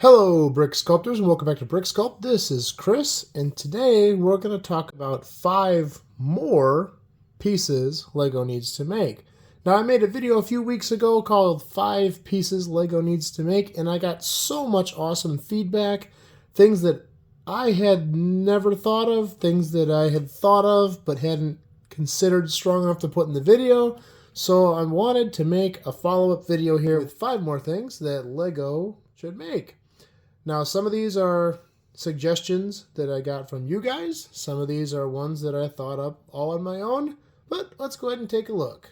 Hello, Brick Sculptors, and welcome back to Brick Sculpt. This is Chris, and today we're going to talk about 5 more pieces LEGO needs to make. Now, I made a video a few weeks ago called 5 Pieces LEGO Needs to Make, and I got so much awesome feedback, things that I had never thought of, things that I had thought of but hadn't considered strong enough to put in the video. So I wanted to make a follow-up video here with 5 more things that LEGO should make. Now, some of these are suggestions that I got from you guys. Some of these are ones that I thought up all on my own. But let's go ahead and take a look.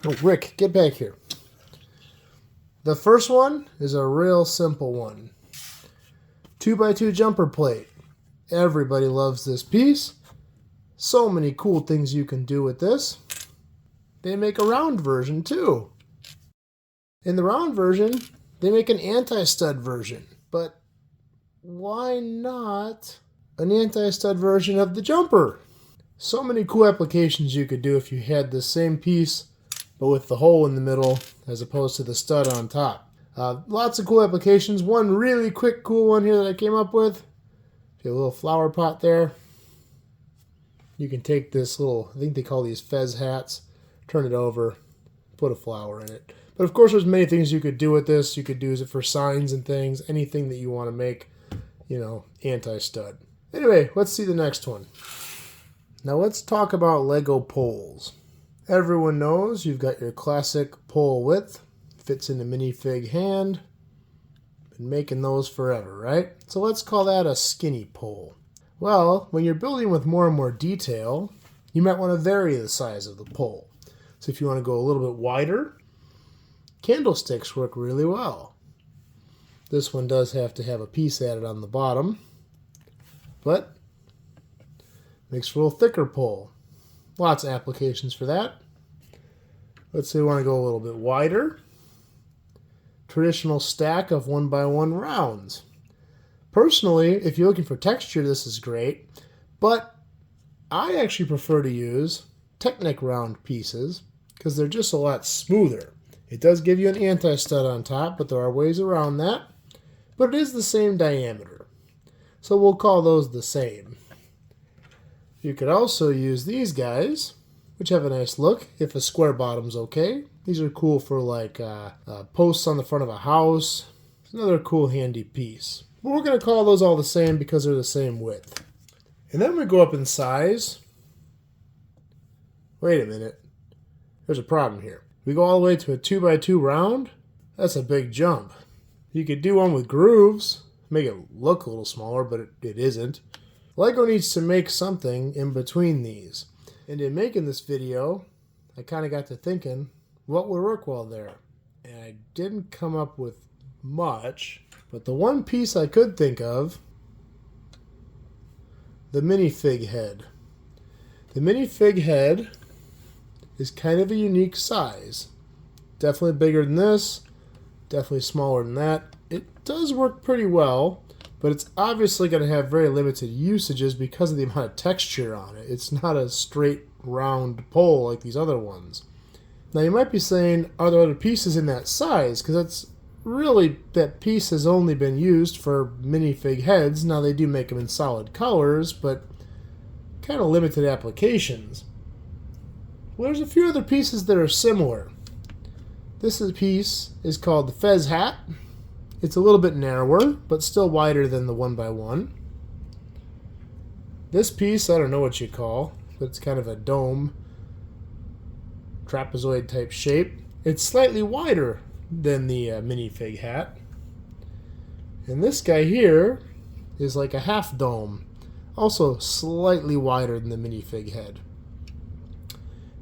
Oh, Rick, get back here. The first one is a real simple one. 2x2 jumper plate. Everybody loves this piece. So many cool things you can do with this. They make a round version too. In the round version, they make an anti-stud version, but why not an anti-stud version of the jumper? So many cool applications you could do if you had the same piece, but with the hole in the middle as opposed to the stud on top. Lots of cool applications. One really quick cool one here that I came up with. A little flower pot there. You can take this little, I think they call these fez hats, turn it over, put a flower in it. But of course, there's many things you could do with this. You could use it for signs and things, anything that you want to make, anti-stud. Anyway, let's see the next one. Now let's talk about LEGO poles. Everyone knows you've got your classic pole width. Fits in the minifig hand. Been making those forever, right? So let's call that a skinny pole. Well, when you're building with more and more detail, you might want to vary the size of the pole. So if you want to go a little bit wider, candlesticks work really well. This one does have to have a piece added on the bottom, but makes for a little thicker pole. Lots of applications for that. Let's say we want to go a little bit wider. Traditional stack of 1x1 rounds. Personally, if you're looking for texture, this is great, but I actually prefer to use Technic round pieces because they're just a lot smoother. It does give you an anti-stud on top, but there are ways around that. But it is the same diameter. So we'll call those the same. You could also use these guys, which have a nice look, if a square bottom's okay. These are cool for like posts on the front of a house. It's another cool handy piece. But we're going to call those all the same because they're the same width. And then we go up in size. Wait a minute. There's a problem here. We go all the way to a 2x2 round. That's a big jump. You could do one with grooves, make it look a little smaller, but it isn't. LEGO needs to make something in between these. And in making this video, I kind of got to thinking, what would work well there? And I didn't come up with much, but the one piece I could think of, the minifig head. The minifig head is kind of a unique size. Definitely bigger than this, definitely smaller than that. It does work pretty well, but it's obviously going to have very limited usages because of the amount of texture on it. It's not a straight round pole like these other ones. Now you might be saying, are there other pieces in that size? Because that's really, that piece has only been used for minifig heads. Now they do make them in solid colors, but kind of limited applications. Well, there's a few other pieces that are similar. This piece is called the fez hat. It's a little bit narrower, but still wider than the 1x1. This piece, I don't know what you call, but it's kind of a dome, trapezoid type shape. It's slightly wider than the minifig hat. And this guy here is like a half dome, also slightly wider than the minifig head.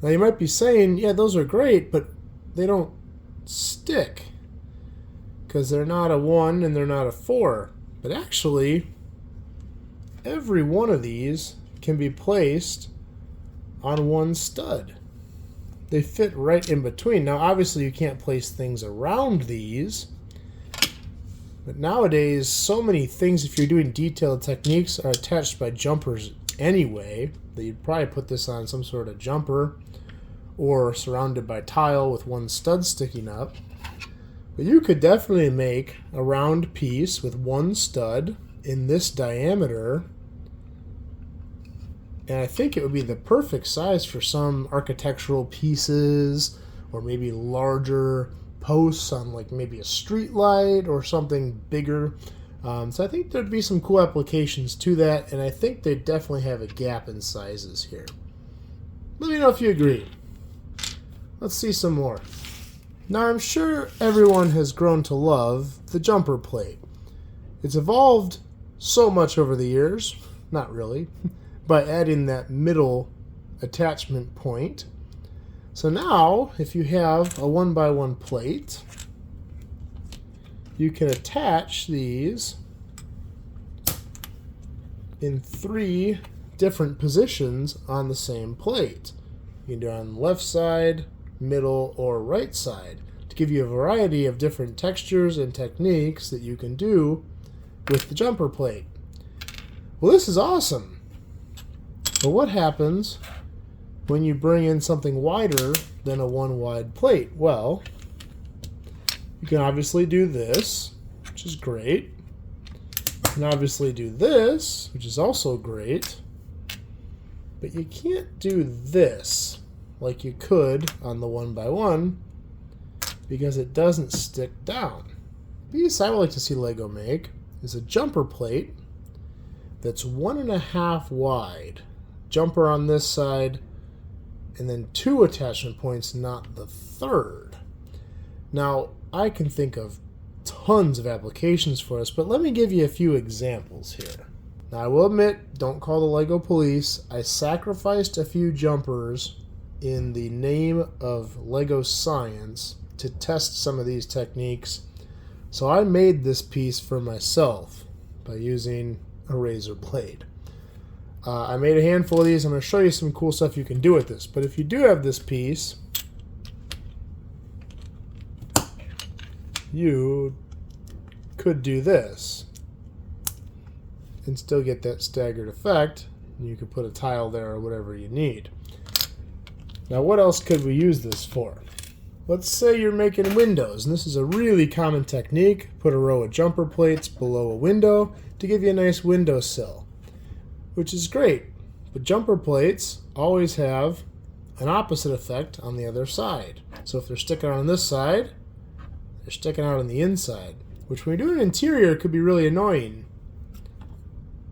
Now you might be saying, yeah, those are great, but they don't stick because they're not a 1 and they're not a 4. But actually, every one of these can be placed on one stud. They fit right in between. Now obviously you can't place things around these, but nowadays so many things, if you're doing detailed techniques, are attached by jumpers anyway, that you'd probably put this on some sort of jumper or surrounded by tile with one stud sticking up. But you could definitely make a round piece with one stud in this diameter, and I think it would be the perfect size for some architectural pieces, or maybe larger posts on like maybe a street light or something bigger. So I think there'd be some cool applications to that, and I think they definitely have a gap in sizes here. Let me know if you agree. Let's see some more. Now I'm sure everyone has grown to love the jumper plate. It's evolved so much over the years, not really, by adding that middle attachment point. So now, if you have a 1x1 plate, you can attach these in 3 different positions on the same plate. You can do it on the left side, middle, or right side to give you a variety of different textures and techniques that you can do with the jumper plate. Well, this is awesome. But what happens when you bring in something wider than a 1 wide plate? Well, you can obviously do this, which is great. You can obviously do this, which is also great. But you can't do this like you could on the 1x1 because it doesn't stick down. The piece I would like to see LEGO make is a jumper plate that's 1.5 wide. Jumper on this side, and then 2 attachment points, not the 3rd. Now, I can think of tons of applications for this, but let me give you a few examples here. Now, I will admit, don't call the LEGO police. I sacrificed a few jumpers in the name of LEGO science to test some of these techniques. So I made this piece for myself by using a razor blade. I made a handful of these. I'm going to show you some cool stuff you can do with this. But if you do have this piece, you could do this and still get that staggered effect. And you could put a tile there or whatever you need. Now, what else could we use this for? Let's say you're making windows, and this is a really common technique. Put a row of jumper plates below a window to give you a nice windowsill, which is great. But jumper plates always have an opposite effect on the other side. So if they're sticking out on this side, they're sticking out on the inside, which when you're doing an interior could be really annoying,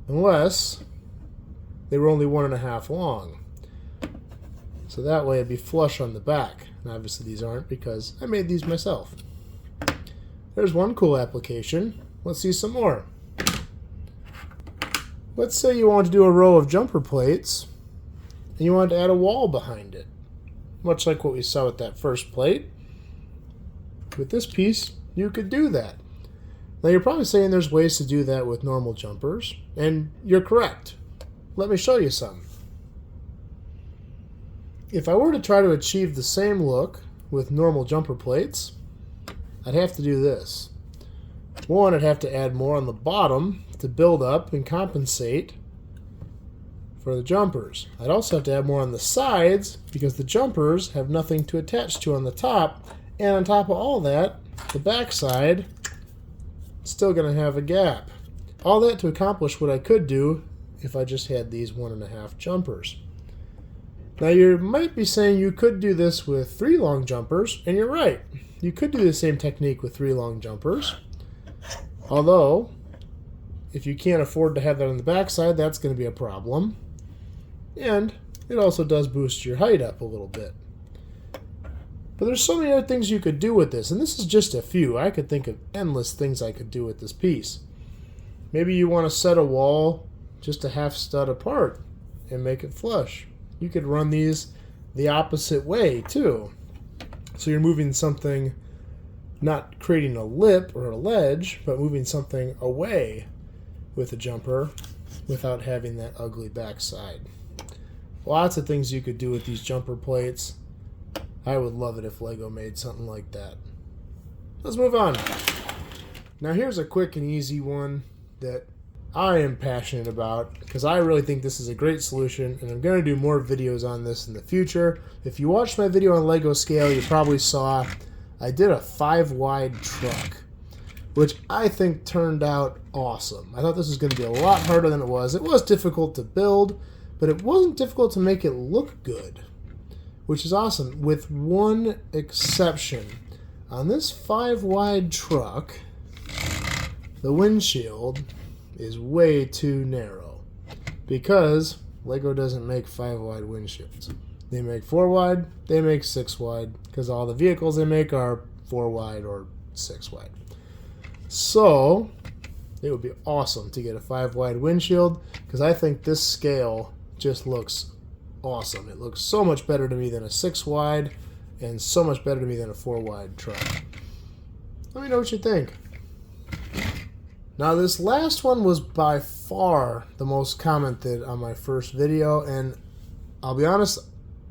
unless they were only 1.5 long. So that way it'd be flush on the back. And obviously these aren't because I made these myself. There's one cool application. Let's see some more. Let's say you want to do a row of jumper plates and you want to add a wall behind it. Much like what we saw with that first plate. With this piece, you could do that. Now you're probably saying there's ways to do that with normal jumpers, and you're correct. Let me show you some. If I were to try to achieve the same look with normal jumper plates, I'd have to do this. One, I'd have to add more on the bottom to build up and compensate for the jumpers. I'd also have to add more on the sides because the jumpers have nothing to attach to on the top, and on top of all that, the back side is still going to have a gap. All that to accomplish what I could do if I just had these 1.5 jumpers. Now you might be saying you could do this with 3 long jumpers, and you're right. You could do the same technique with 3 long jumpers. Although, if you can't afford to have that on the backside, that's going to be a problem. And it also does boost your height up a little bit. But there's so many other things you could do with this, and this is just a few. I could think of endless things I could do with this piece. Maybe you want to set a wall just a half stud apart and make it flush. You could run these the opposite way too. So you're moving something, not creating a lip or a ledge, but moving something away with a jumper without having that ugly backside. Lots of things you could do with these jumper plates. I would love it if LEGO made something like that. Let's move on. Now here's a quick and easy one that I am passionate about because I really think this is a great solution, and I'm going to do more videos on this in the future. If you watched my video on LEGO scale, you probably saw I did a 5-wide truck, which I think turned out awesome. I thought this was going to be a lot harder than it was. It was difficult to build, but it wasn't difficult to make it look good, which is awesome, with one exception. On this 5-wide truck, the windshield is way too narrow because Lego doesn't make 5-wide windshields. They make 4-wide, they make 6-wide, because all the vehicles they make are 4-wide or 6-wide. So, it would be awesome to get a 5-wide windshield, because I think this scale just looks awesome. It looks so much better to me than a 6-wide, and so much better to me than a 4-wide truck. Let me know what you think. Now, this last one was by far the most commented on my first video, and I'll be honest,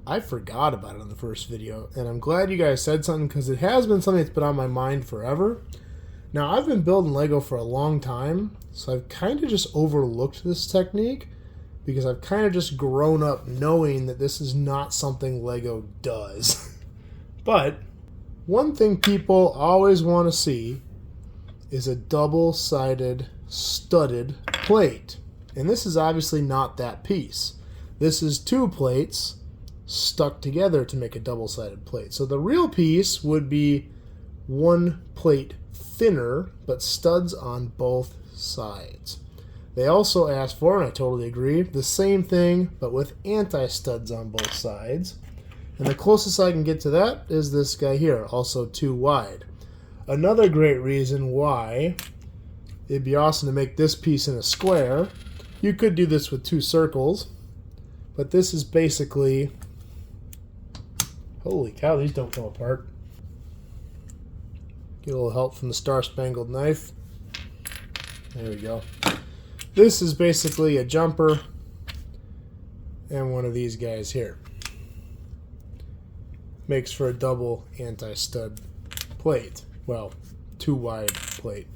I forgot about it on the first video, and I'm glad you guys said something, because it has been something that's been on my mind forever. Now, I've been building Lego for a long time, so I've kind of just overlooked this technique, because I've kind of just grown up knowing that this is not something Lego does. But one thing people always want to see is a double-sided studded plate. And this is obviously not that piece. This is 2 plates stuck together to make a double-sided plate. So the real piece would be 1 plate thinner, but studs on both sides. They also asked for, and I totally agree, the same thing, but with anti-studs on both sides. And the closest I can get to that is this guy here, also 2 wide. Another great reason why it'd be awesome to make this piece in a square. You could do this with 2 circles, but this is basically... Holy cow, these don't come apart. Get a little help from the Star-Spangled Knife. There we go. This is basically a jumper and one of these guys here. Makes for a double anti-stud plate. Well, 2 wide plate.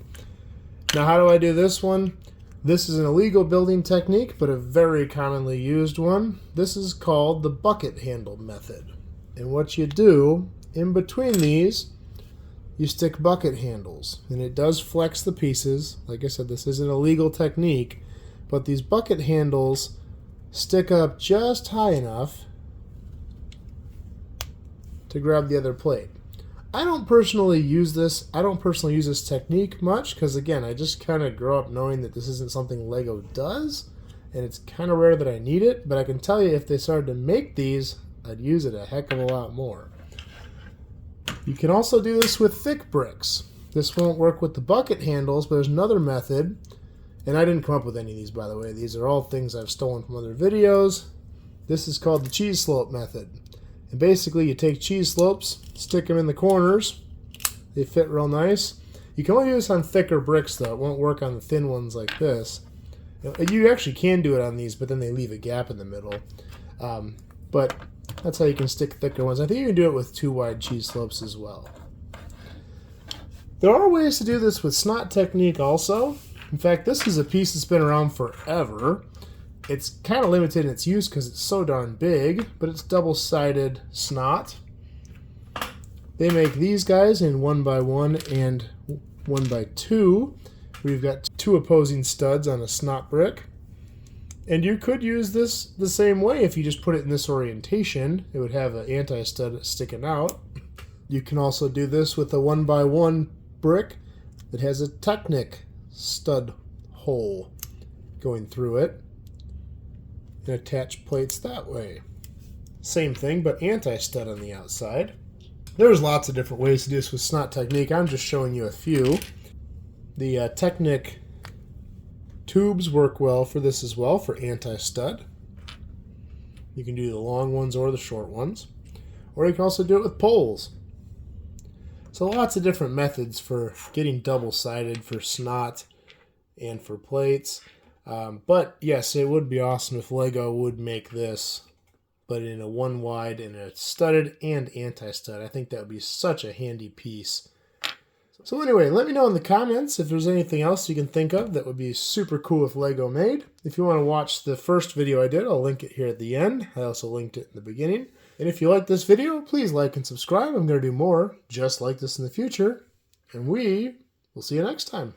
Now, how do I do this one? This is an illegal building technique, but a very commonly used one. This is called the bucket handle method. And what you do, in between these, you stick bucket handles. And it does flex the pieces. Like I said, this is an illegal technique, but these bucket handles stick up just high enough to grab the other plate. I don't personally use this. I don't personally use this technique much because, again, I just kind of grow up knowing that this isn't something Lego does, and it's kind of rare that I need it. But I can tell you, if they started to make these, I'd use it a heck of a lot more. You can also do this with thick bricks. This won't work with the bucket handles, but there's another method, and I didn't come up with any of these, by the way. These are all things I've stolen from other videos. This is called the cheese slope method. And basically, you take cheese slopes, stick them in the corners. They fit real nice. You can only do this on thicker bricks, though. It won't work on the thin ones like this. You actually can do it on these, but then they leave a gap in the middle. But that's how you can stick thicker ones. I think you can do it with 2 wide cheese slopes as well. There are ways to do this with snot technique also. In fact, this is a piece that's been around forever. It's kind of limited in its use because it's so darn big, but it's double-sided snot. They make these guys in 1x1 and 1x2, where you've got 2 opposing studs on a snot brick. And you could use this the same way if you just put it in this orientation. It would have an anti-stud sticking out. You can also do this with a 1x1 brick that has a Technic stud hole going through it, and attach plates that way. Same thing, but anti-stud on the outside. There's lots of different ways to do this with snot technique. I'm just showing you a few. The Technic tubes work well for this as well, for anti-stud. You can do the long ones or the short ones. Or you can also do it with poles. So lots of different methods for getting double-sided for snot and for plates. But yes, it would be awesome if Lego would make this, but in a 1 wide and a studded and anti-stud. I think that would be such a handy piece. So anyway, let me know in the comments if there's anything else you can think of that would be super cool if Lego made. If you want to watch the first video I did, I'll link it here at the end. I also linked it in the beginning. And if you like this video, please like and subscribe. I'm going to do more just like this in the future. And we will see you next time.